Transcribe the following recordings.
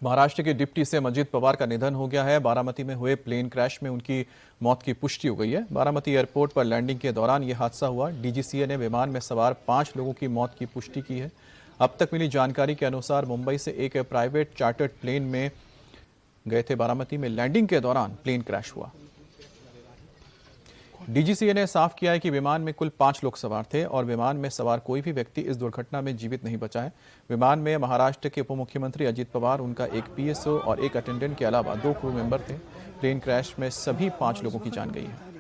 महाराष्ट्र के deputy CM Ajit Pawar का निधन हो गया है। बारामती में हुए प्लेन क्रैश में उनकी मौत की पुष्टि हो गई है। बारामती एयरपोर्ट पर लैंडिंग के दौरान यह हादसा हुआ। डीजीसीए ने विमान में सवार 5 लोगों की मौत की पुष्टि की है। अब तक मिली जानकारी के अनुसार मुंबई से एक प्राइवेट चार्टर्ड प्लेन में गए थे। बारामती में लैंडिंग के दौरान प्लेन क्रैश हुआ। डीजीसीए ने साफ किया है कि विमान में कुल 5 लोग सवार थे और विमान में सवार कोई भी व्यक्ति इस दुर्घटना में जीवित नहीं बचा है। विमान में महाराष्ट्र के उप मुख्यमंत्री अजित पवार, उनका एक पीएसओ और एक अटेंडेंट के अलावा 2 क्रू मेंबर थे। प्लेन क्रैश में सभी 5 लोगों की जान गई है।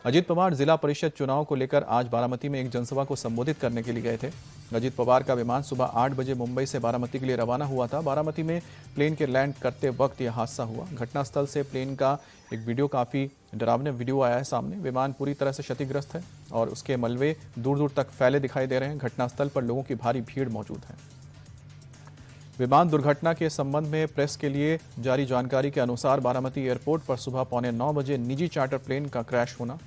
अजित पवार जिला परिषद चुनाव को लेकर आज बारामती में एक जनसभा को संबोधित करने के लिए गए थे। अजित पवार का विमान सुबह 8 बजे मुंबई से बारामती के लिए रवाना हुआ था। बारामती में प्लेन के लैंड करते वक्त यह हादसा हुआ। घटनास्थल से प्लेन का एक वीडियो, काफी डरावना वीडियो आया है सामने। विमान पूरी तरह से क्षतिग्रस्त है और उसके मलबे दूर दूर तक फैले दिखाई दे रहे हैं। घटनास्थल पर लोगों की भारी भीड़ मौजूद है। विमान दुर्घटना के संबंध में प्रेस के लिए जारी जानकारी के अनुसार बारामती एयरपोर्ट पर सुबह 8:45 बजे निजी चार्टर प्लेन का क्रैश होना।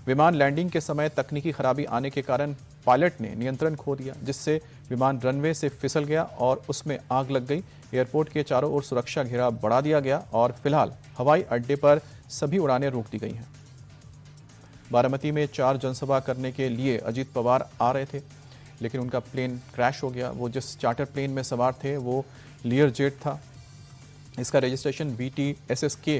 विमान लैंडिंग के समय तकनीकी खराबी आने के कारण पायलट ने नियंत्रण खो दिया, जिससे विमान रनवे से फिसल गया और उसमें आग लग गई। एयरपोर्ट के चारों ओर सुरक्षा घेरा बढ़ा दिया गया और फिलहाल हवाई अड्डे पर सभी उड़ानें रोक दी गई हैं। बारामती में 4 जनसभा करने के लिए अजित पवार आ रहे थे, लेकिन उनका प्लेन क्रैश हो गया। वो जिस चार्टर प्लेन में सवार थे वो लियर जेट था। इसका रजिस्ट्रेशन VTSSK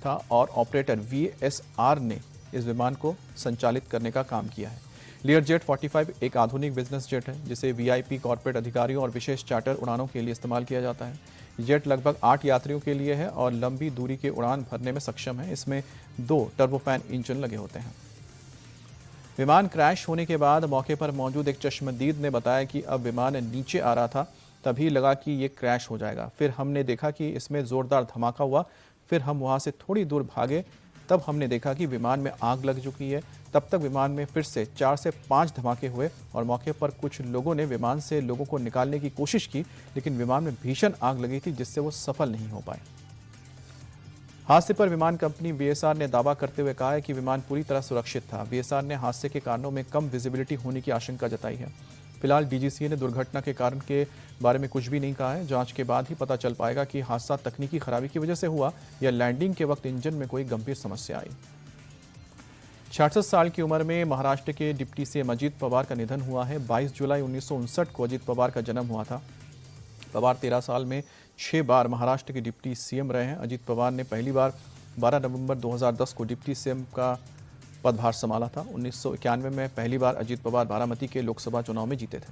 था और ऑपरेटर VSR ने इस विमान को संचालित करने का काम किया है। लियर जेट 45 एक आधुनिक बिजनेस जेट है, जिसे VIP, कॉर्पोरेट अधिकारियों और विशेष चार्टर उड़ानों के लिए इस्तेमाल किया जाता है। जेट लगभग 8 यात्रियों के लिए है और लंबी दूरी की उड़ान भरने में सक्षम है। इसमें 2 टर्बोफैन इंजन लगे होते हैं। विमान क्रैश होने के बाद मौके पर मौजूद एक चश्मदीद ने बताया कि अब विमान नीचे आ रहा था, तभी लगा कि ये क्रैश हो जाएगा। फिर हमने देखा कि इसमें जोरदार धमाका हुआ। फिर हम वहां से थोड़ी दूर भागे, तब हमने देखा कि विमान में आग लग चुकी है। तब तक विमान में फिर से 4 से 5 धमाके हुए और मौके पर कुछ लोगों ने विमान से लोगों को निकालने की कोशिश की, लेकिन विमान में भीषण आग लगी थी, जिससे वो सफल नहीं हो पाए। हादसे पर विमान कंपनी VSR ने दावा करते हुए कहा है कि विमान पूरी तरह सुरक्षित था। VSR ने हादसे के कारणों में कम विजिबिलिटी होने की आशंका जताई है। फिलहाल DGCA ने दुर्घटना के कारण के बारे में कुछ भी नहीं कहा है। जांच के बाद ही पता चल पाएगा कि हादसा तकनीकी खराबी की वजह से हुआ या लैंडिंग के वक्त इंजन में कोई गंभीर समस्या आई। 66 साल की उम्र में महाराष्ट्र के डिप्टी सीएम अजित पवार का निधन हुआ है। 22 जुलाई 1959 को अजित पवार का जन्म हुआ था। पवार 13 साल में 6 बार महाराष्ट्र के डिप्टी सीएम रहे हैं। अजित पवार ने पहली बार 12 नवंबर 2010 को डिप्टी सीएम का पदभार संभाला था। 1991 में पहली बार अजित पवार बारामती के लोकसभा चुनाव में जीते थे।